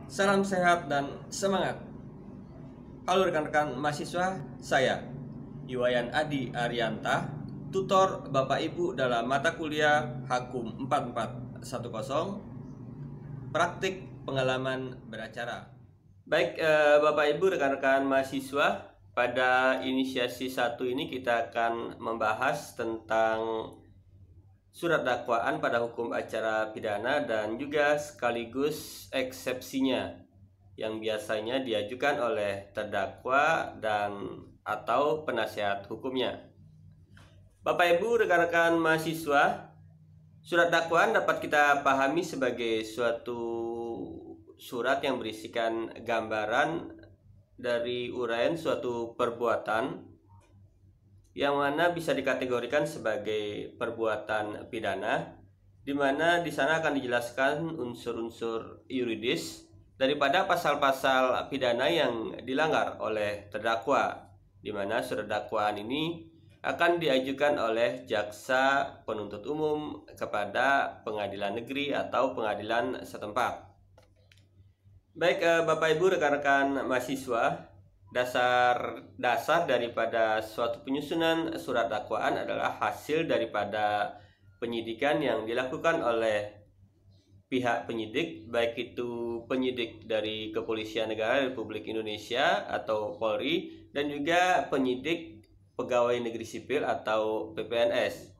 Salam sehat dan semangat. Halo rekan-rekan mahasiswa, saya Iwayan Adi Arianta, tutor Bapak Ibu dalam mata kuliah Hakum 4410, praktik pengalaman beracara. Baik, Bapak Ibu rekan-rekan mahasiswa, pada inisiasi 1 ini kita akan membahas tentang surat dakwaan pada hukum acara pidana dan juga sekaligus eksepsinya yang biasanya diajukan oleh terdakwa dan atau penasihat hukumnya. Bapak Ibu rekan-rekan mahasiswa, surat dakwaan dapat kita pahami sebagai suatu surat yang berisikan gambaran dari uraian suatu perbuatan yang mana bisa dikategorikan sebagai perbuatan pidana, di mana di sana akan dijelaskan unsur-unsur yuridis daripada pasal-pasal pidana yang dilanggar oleh terdakwa, di mana surat dakwaan ini akan diajukan oleh jaksa penuntut umum kepada pengadilan negeri atau pengadilan setempat. Baik, Bapak Ibu rekan-rekan mahasiswa, dasar daripada suatu penyusunan surat dakwaan adalah hasil daripada penyidikan yang dilakukan oleh pihak penyidik, baik itu penyidik dari Kepolisian Negara Republik Indonesia atau Polri, dan juga penyidik Pegawai Negeri Sipil atau PPNS,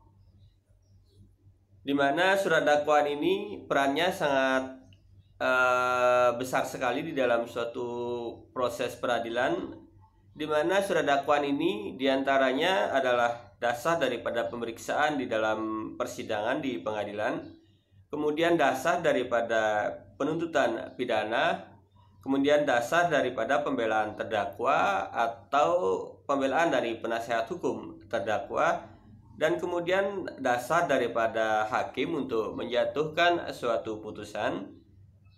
di mana surat dakwaan ini perannya sangat besar sekali di dalam suatu proses peradilan, di mana surat dakwaan ini diantaranya adalah dasar daripada pemeriksaan di dalam persidangan di pengadilan, kemudian dasar daripada penuntutan pidana, kemudian dasar daripada pembelaan terdakwa atau pembelaan dari penasihat hukum terdakwa, dan kemudian dasar daripada hakim untuk menjatuhkan suatu putusan,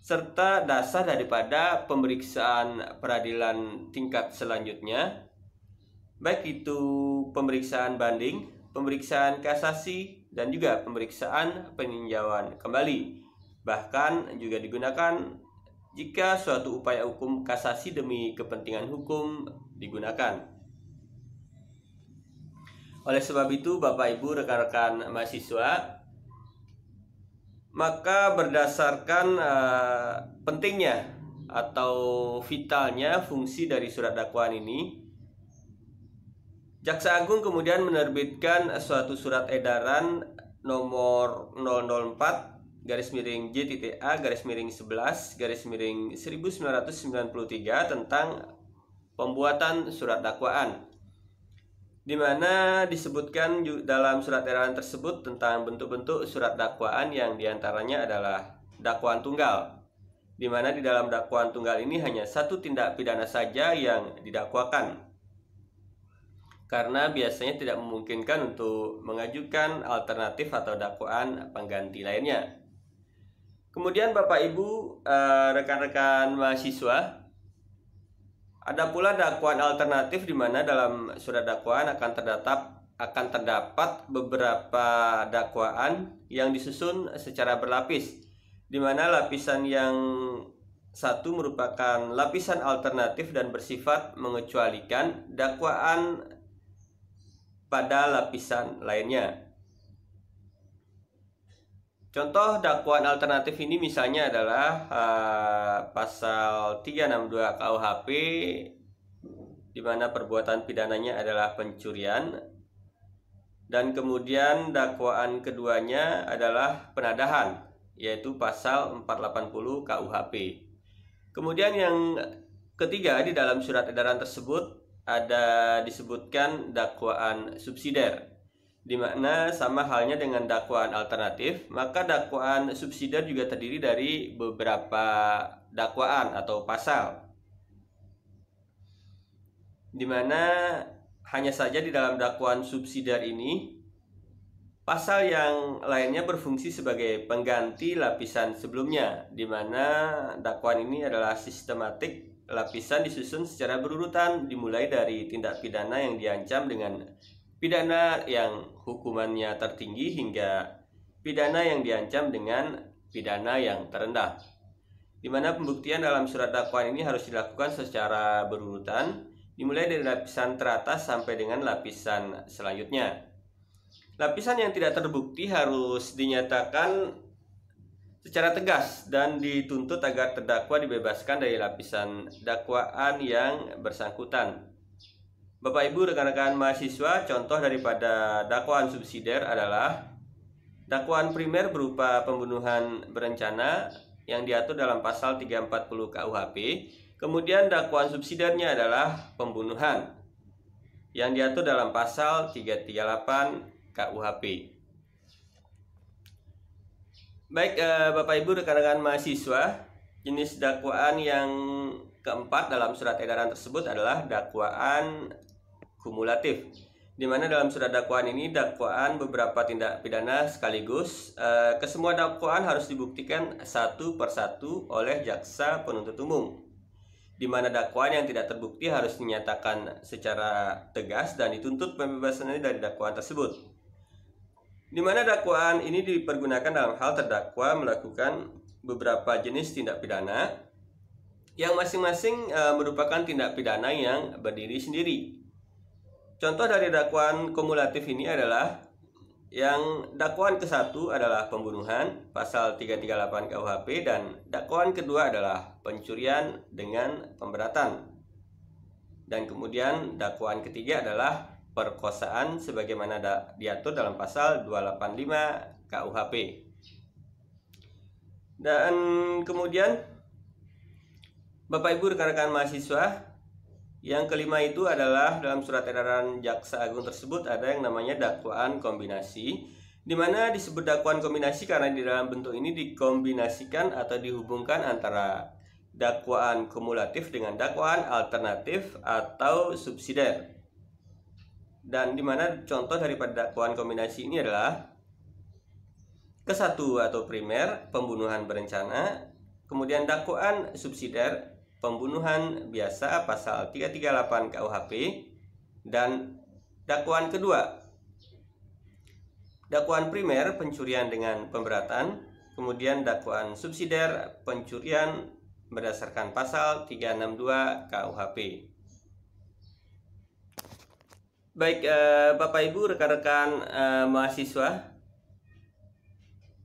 serta dasar daripada pemeriksaan peradilan tingkat selanjutnya, baik itu pemeriksaan banding, pemeriksaan kasasi, dan juga pemeriksaan peninjauan kembali. Bahkan juga digunakan jika suatu upaya hukum kasasi demi kepentingan hukum digunakan. Oleh sebab itu, Bapak Ibu rekan-rekan mahasiswa, maka berdasarkan pentingnya atau vitalnya fungsi dari surat dakwaan ini, Jaksa Agung kemudian menerbitkan suatu surat edaran nomor 004-JTA-11-1993 tentang pembuatan surat dakwaan, di mana disebutkan dalam surat edaran tersebut tentang bentuk-bentuk surat dakwaan yang diantaranya adalah dakwaan tunggal, di mana di dalam dakwaan tunggal ini hanya satu tindak pidana saja yang didakwakan, karena biasanya tidak memungkinkan untuk mengajukan alternatif atau dakwaan pengganti lainnya. Kemudian Bapak Ibu rekan-rekan mahasiswa, ada pula dakwaan alternatif, di mana dalam surat dakwaan akan terdapat beberapa dakwaan yang disusun secara berlapis, di mana lapisan yang satu merupakan lapisan alternatif dan bersifat mengecualikan dakwaan pada lapisan lainnya. Contoh dakwaan alternatif ini misalnya adalah pasal 362 KUHP, di mana perbuatan pidananya adalah pencurian, dan kemudian dakwaan keduanya adalah penadahan, yaitu pasal 480 KUHP. Kemudian yang ketiga di dalam surat edaran tersebut ada disebutkan dakwaan subsidiar, di mana sama halnya dengan dakwaan alternatif, maka dakwaan subsidiar juga terdiri dari beberapa dakwaan atau pasal, di mana hanya saja di dalam dakwaan subsidiar ini pasal yang lainnya berfungsi sebagai pengganti lapisan sebelumnya, di mana dakwaan ini adalah sistematik, lapisan disusun secara berurutan dimulai dari tindak pidana yang diancam dengan pidana yang hukumannya tertinggi hingga pidana yang diancam dengan pidana yang terendah. di mana pembuktian dalam surat dakwaan ini harus dilakukan secara berurutan, dimulai dari lapisan teratas sampai dengan lapisan selanjutnya. Lapisan yang tidak terbukti harus dinyatakan secara tegas dan dituntut agar terdakwa dibebaskan dari lapisan dakwaan yang bersangkutan. Bapak Ibu rekan-rekan mahasiswa, contoh daripada dakwaan subsidiar adalah dakwaan primer berupa pembunuhan berencana yang diatur dalam pasal 340 KUHP. Kemudian dakwaan subsidiarnya adalah pembunuhan yang diatur dalam pasal 338 KUHP. Baik, Bapak Ibu rekan-rekan mahasiswa, jenis dakwaan yang keempat dalam surat edaran tersebut adalah dakwaan kumulatif, di mana dalam surat dakwaan ini dakwaan beberapa tindak pidana sekaligus. Kesemua dakwaan harus dibuktikan satu persatu oleh jaksa penuntut umum, di mana dakwaan yang tidak terbukti harus dinyatakan secara tegas dan dituntut pembebasannya dari dakwaan tersebut. Di mana dakwaan ini dipergunakan dalam hal terdakwa melakukan beberapa jenis tindak pidana yang masing-masing merupakan tindak pidana yang berdiri sendiri. Contoh dari dakwaan kumulatif ini adalah yang dakwaan ke-1 adalah pembunuhan pasal 338 KUHP dan dakwaan kedua adalah pencurian dengan pemberatan. Dan kemudian dakwaan ketiga adalah perkosaan sebagaimana diatur dalam pasal 285 KUHP. Dan kemudian Bapak Ibu rekan-rekan mahasiswa, yang kelima itu adalah dalam surat edaran Jaksa Agung tersebut ada yang namanya dakwaan kombinasi, di mana disebut dakwaan kombinasi karena di dalam bentuk ini dikombinasikan atau dihubungkan antara dakwaan kumulatif dengan dakwaan alternatif atau subsidiar. Dan di mana contoh daripada dakwaan kombinasi ini adalah ke-1 atau primer pembunuhan berencana, kemudian dakwaan subsidiar pembunuhan biasa pasal 338 KUHP, dan dakwaan kedua dakwaan primer pencurian dengan pemberatan, kemudian dakwaan subsidiar pencurian berdasarkan pasal 362 KUHP. Baik, Bapak Ibu rekan-rekan mahasiswa,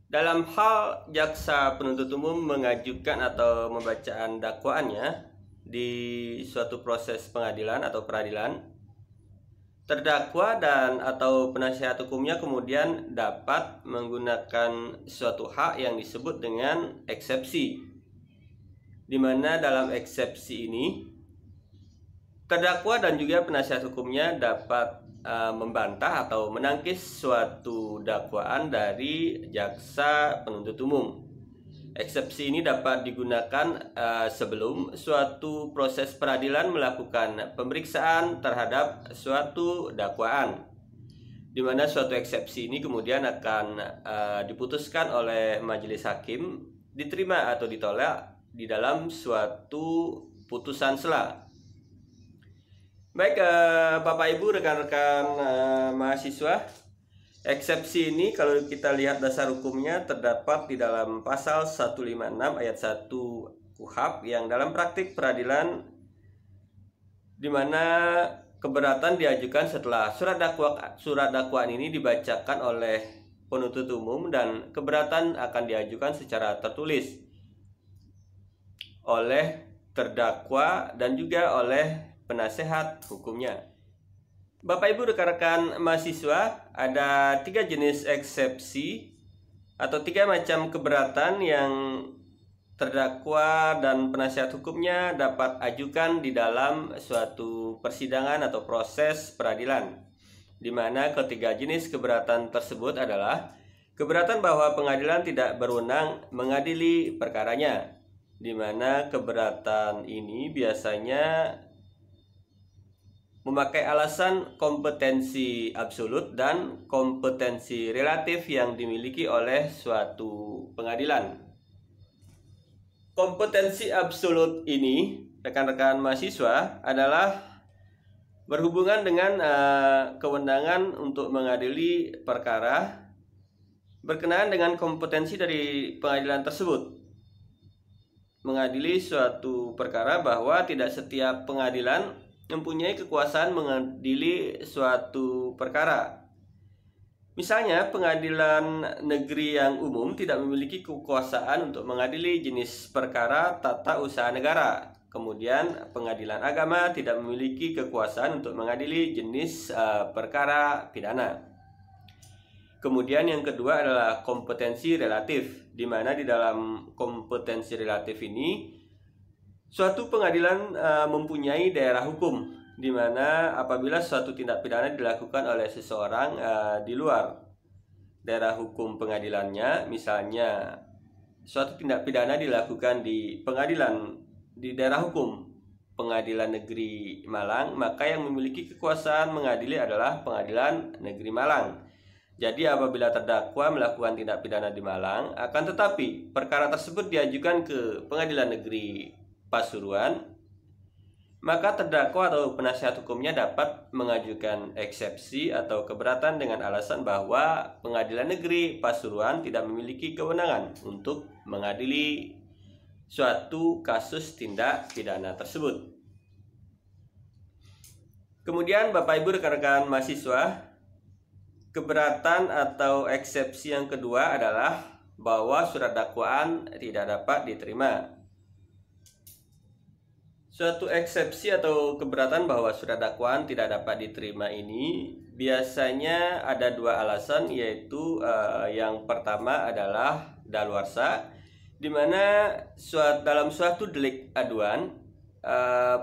dalam hal jaksa penuntut umum mengajukan atau membacaan dakwaannya di suatu proses pengadilan atau peradilan, terdakwa dan atau penasihat hukumnya kemudian dapat menggunakan suatu hak yang disebut dengan eksepsi, di mana dalam eksepsi ini terdakwa dan juga penasihat hukumnya dapat membantah atau menangkis suatu dakwaan dari jaksa penuntut umum. Eksepsi ini dapat digunakan sebelum suatu proses peradilan melakukan pemeriksaan terhadap suatu dakwaan, di mana suatu eksepsi ini kemudian akan diputuskan oleh majelis hakim, diterima atau ditolak di dalam suatu putusan sela. Baik, Bapak Ibu rekan-rekan mahasiswa, eksepsi ini kalau kita lihat dasar hukumnya terdapat di dalam pasal 156 ayat 1 KUHP yang dalam praktik peradilan di mana keberatan diajukan setelah surat dakwaan ini dibacakan oleh penuntut umum dan keberatan akan diajukan secara tertulis oleh terdakwa dan juga oleh penasehat hukumnya. Bapak Ibu rekan-rekan mahasiswa, ada 3 jenis eksepsi atau 3 macam keberatan yang terdakwa dan penasihat hukumnya dapat ajukan di dalam suatu persidangan atau proses peradilan, di mana ketiga jenis keberatan tersebut adalah keberatan bahwa pengadilan tidak berwenang mengadili perkaranya, di mana keberatan ini biasanya memakai alasan kompetensi absolut dan kompetensi relatif yang dimiliki oleh suatu pengadilan. Kompetensi absolut ini, rekan-rekan mahasiswa, adalah berhubungan dengan kewenangan untuk mengadili perkara berkenaan dengan kompetensi dari pengadilan tersebut. mengadili suatu perkara bahwa tidak setiap pengadilan mempunyai kekuasaan mengadili suatu perkara. Misalnya, pengadilan negeri yang umum tidak memiliki kekuasaan untuk mengadili jenis perkara tata usaha negara. Kemudian, pengadilan agama tidak memiliki kekuasaan untuk mengadili jenis perkara pidana. Kemudian yang kedua adalah kompetensi relatif, di mana di dalam kompetensi relatif ini suatu pengadilan mempunyai daerah hukum, di mana apabila suatu tindak pidana dilakukan oleh seseorang di luar daerah hukum pengadilannya, misalnya suatu tindak pidana dilakukan di pengadilan di daerah hukum Pengadilan Negeri Malang, maka yang memiliki kekuasaan mengadili adalah Pengadilan Negeri Malang. Jadi apabila terdakwa melakukan tindak pidana di Malang, akan tetapi perkara tersebut diajukan ke Pengadilan Negeri Pasuruan, maka terdakwa atau penasihat hukumnya dapat mengajukan eksepsi atau keberatan dengan alasan bahwa Pengadilan Negeri Pasuruan tidak memiliki kewenangan untuk mengadili suatu kasus tindak pidana tersebut. Kemudian Bapak Ibu rekan-rekan mahasiswa, keberatan atau eksepsi yang kedua adalah bahwa surat dakwaan tidak dapat diterima. Suatu eksepsi atau keberatan bahwa surat dakwaan tidak dapat diterima ini biasanya ada dua alasan, yaitu yang pertama adalah daluarsa, di mana dalam suatu delik aduan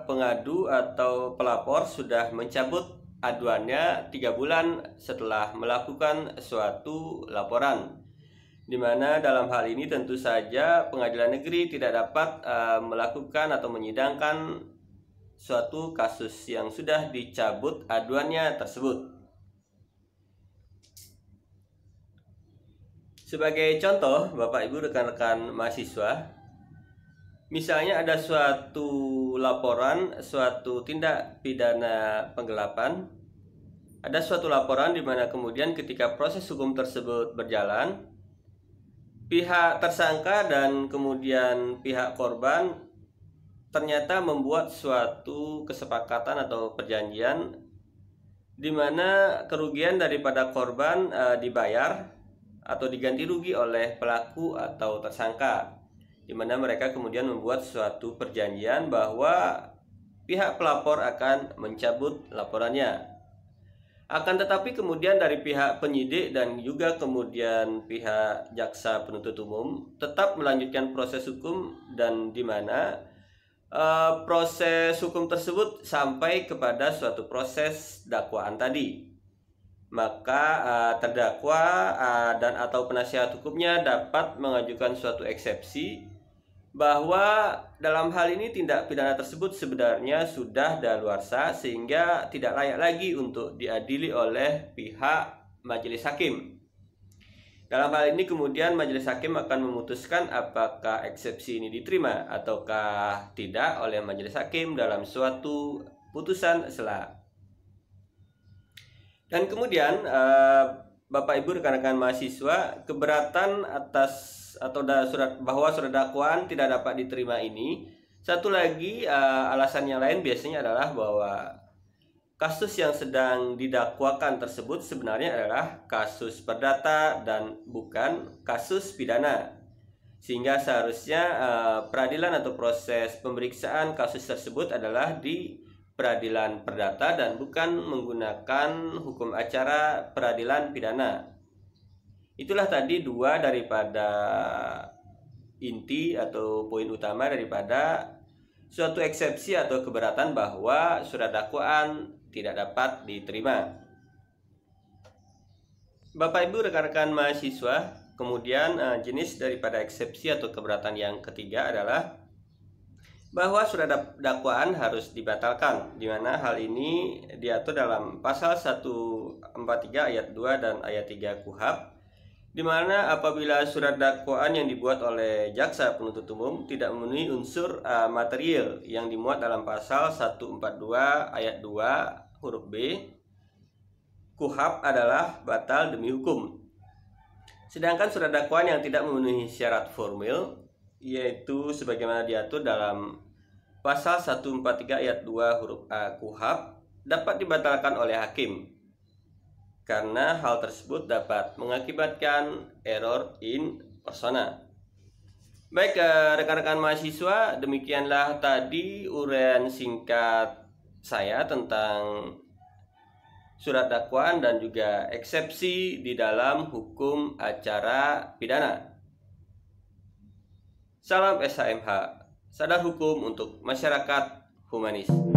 pengadu atau pelapor sudah mencabut aduannya 3 bulan setelah melakukan suatu laporan, di mana dalam hal ini tentu saja pengadilan negeri tidak dapat melakukan atau menyidangkan suatu kasus yang sudah dicabut aduannya tersebut. Sebagai contoh, Bapak Ibu rekan-rekan mahasiswa, misalnya ada suatu laporan, suatu tindak pidana penggelapan. Ada suatu laporan di mana kemudian ketika proses hukum tersebut berjalan, pihak tersangka dan kemudian pihak korban ternyata membuat suatu kesepakatan atau perjanjian di mana kerugian daripada korban dibayar atau diganti rugi oleh pelaku atau tersangka, di mana mereka kemudian membuat suatu perjanjian bahwa pihak pelapor akan mencabut laporannya. Akan tetapi kemudian dari pihak penyidik dan juga kemudian pihak jaksa penuntut umum tetap melanjutkan proses hukum, dan di mana proses hukum tersebut sampai kepada suatu proses dakwaan tadi. Maka terdakwa dan atau penasihat hukumnya dapat mengajukan suatu eksepsi bahwa dalam hal ini tindak pidana tersebut sebenarnya sudah daluarsa sehingga tidak layak lagi untuk diadili oleh pihak majelis hakim. Dalam hal ini kemudian majelis hakim akan memutuskan apakah eksepsi ini diterima ataukah tidak oleh majelis hakim dalam suatu putusan sela. Dan kemudian Bapak Ibu rekan-rekan mahasiswa, keberatan atas atau bahwa surat dakwaan tidak dapat diterima ini, satu lagi alasan yang lain biasanya adalah bahwa kasus yang sedang didakwakan tersebut sebenarnya adalah kasus perdata dan bukan kasus pidana, sehingga seharusnya peradilan atau proses pemeriksaan kasus tersebut adalah di peradilan perdata dan bukan menggunakan hukum acara peradilan pidana. Itulah tadi dua daripada inti atau poin utama daripada suatu eksepsi atau keberatan bahwa surat dakwaan tidak dapat diterima. Bapak Ibu rekan-rekan mahasiswa, kemudian jenis daripada eksepsi atau keberatan yang ketiga adalah bahwa surat dakwaan harus dibatalkan, di mana hal ini diatur dalam pasal 143 ayat 2 dan ayat 3 KUHP, di mana apabila surat dakwaan yang dibuat oleh jaksa penuntut umum tidak memenuhi unsur material yang dimuat dalam pasal 142 ayat 2 huruf B KUHP adalah batal demi hukum. Sedangkan surat dakwaan yang tidak memenuhi syarat formil yaitu sebagaimana diatur dalam pasal 143 ayat 2 huruf A KUHP, dapat dibatalkan oleh hakim karena hal tersebut dapat mengakibatkan error in persona. Baik, rekan-rekan mahasiswa, demikianlah tadi uraian singkat saya tentang surat dakwaan dan juga eksepsi di dalam hukum acara pidana. Salam SHMH, sadar hukum untuk masyarakat humanis.